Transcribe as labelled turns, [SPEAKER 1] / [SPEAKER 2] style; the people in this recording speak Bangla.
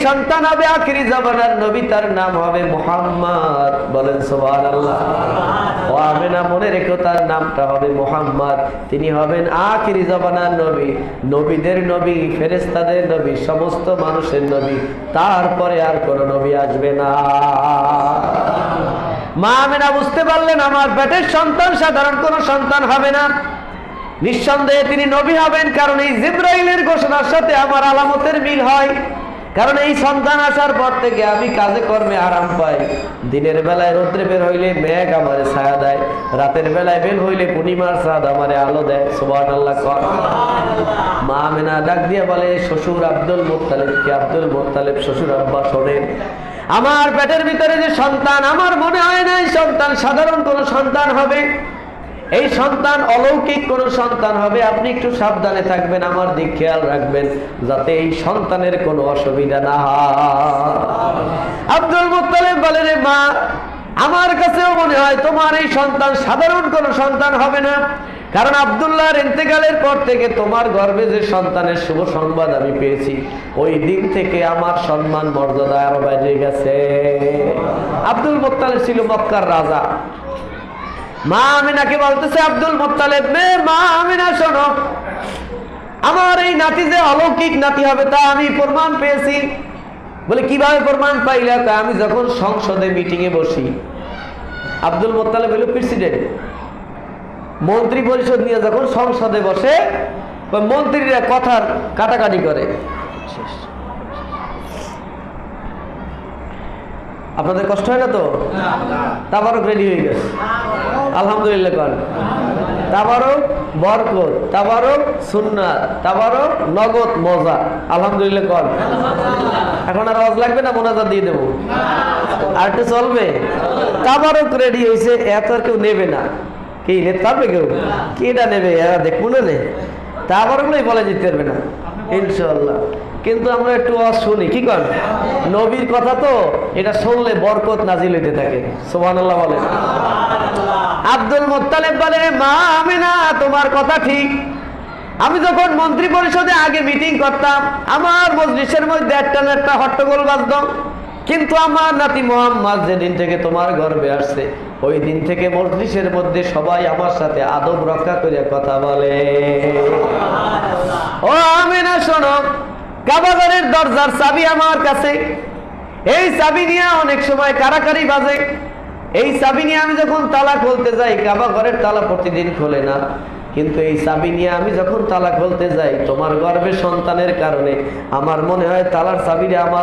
[SPEAKER 1] সন্তান হবে আখিরি জামানার নবী, তার নাম হবে মুহাম্মদ। বলেন সুবহানাল্লাহ। ও আমেনা, মনে রেখো তার নামটা হবে মুহাম্মদ। তিনি হবেন আখিরি জামানার নবী, নবীদের নবী, ফেরেশতাদের নবী, সমস্ত মানুষের নবী। তারপরে আর কোন নবী আসবে না। মা আমেনা বুঝতে পারলেন আমার পেটের সন্তান সাধারণ কোন সন্তান হবে না, নিঃসন্দেহে তিনি নবী হবেন। কারণ এই জিবরাইলের ঘোষণার সাথে আমার আলামতের মিল হয়। কারণ এই সন্তান আসার পর থেকে আমি কাজে কর্মে আরাম পাই। দিনের বেলায় রৌদ্রে বের হইলে মেঘ আমারে ছায়া দেয়, রাতের বেলায় বের হইলে পূর্ণিমার চাঁদ আমারে আলো দেয়। সুবহানাল্লাহ। মা আমেনা ডাক দিয়ে বলে, শ্বশুর আব্দুল মুত্তালিবকে, আব্দুল মুত্তালিব শ্বশুর আব্বা শোনেন, আমার পেটের ভিতরে যে সন্তান, আমার মনে হয় না এই সন্তান সাধারণ কোন সন্তান হবে, এই সন্তান অলৌকিক কোন সন্তান হবে। আপনি একটু সাবধানে থাকবেন, আমার দিক খেয়াল রাখবেন, যাতে এই সন্তানের কোনো অসুবিধা না হয়। আব্দুল মুত্তালিব বলে, রে মা, আমার কাছেও মনে হয় তোমার এই সন্তান সাধারণ কোন সন্তান হবে না। কারণ আব্দুল্লাহর ইন্তেকালের পর থেকে তোমার গর্ভে যে সন্তানের শুভ সংবাদ আমি পেয়েছি, ওই দিন থেকে আমার সম্মান মর্যাদা আরো বেড়ে গেছে। আব্দুল মুত্তালিব ছিল মক্কার রাজা। মা আমিনাকে বলতেছে, আব্দুল মুত্তালিব, মা আমিনা শোনো, আমার এই নাতি যে অলৌকিক নাতি হবে তা আমি প্রমাণ পেয়েছি। বলে, কিভাবে প্রমাণ পাইলা? আমি যখন সংসদে মিটিং এ বসি, আব্দুল মুত্তালিব হলো প্রেসিডেন্ট, মন্ত্রী পরিষদ নিয়ে যখন সংসদে বসে, মন্ত্রীরা কথার কাটাকাটি করে। আপনাদের কষ্ট হয় না তো? তাবারক রেডি হয়ে গেছে, আলহামদুলিল্লাহ করেন। তাবারক বরকত, তাবারক সুন্নাত, তাবারক নগদ মজা, আলহামদুলিল্লাহ করেন। এখন আর আওয়াজ লাগবে না, মোনাজাত দিয়ে দেবো, আর একটু চলবে। তাবারক রেডি হয়েছে, এত আর কেউ নেবে না। কি নিতে পারবে কেউ? কি এটা নেবে? এরা দেখবো না, তাবারকগুলোই বলে যেতে পারবে না ইনশাআল্লাহ। কিন্তু আমরা একটু আওয়াজ শুনি, কি করেন? নবীর কথা তো, এটা শুনলে বরকত নাজিল হইতে থাকে। সুবহানাল্লাহ বলেন। আব্দুল মুত্তালিব বলে, মা আমিনা, তোমার কথা ঠিক। আমি যখন মন্ত্রী পরিষদে আগে মিটিং করতাম, আমার মজলিসের মধ্যে একটা না একটা হট্টগোল বাজতো। কিন্তু আমার নাতি মুহাম্মদ যেদিন থেকে তোমার গর্ভে আসছে, ওই দিন থেকে মজলিসের মধ্যে সবাই আমার সাথে আদব রক্ষা করে কথা বলে। ও আমিনা শোনো, কাবাঘরের দরজার চাবি আমার কাছে। এই চাবি নিয়ে অনেক সময় কারাকারি বাজে। এই চাবি নিয়ে আমি যখন তালা খুলতে যাই, কাবাঘরের তালা প্রতিদিন খোলে না, কিন্তু এই চাবি নিয়ে আমি যখন তালা খুলতে যাই, তোমার গর্ভে সন্তানের কারণে আমার মনে হয় তালার চাবিটা আমার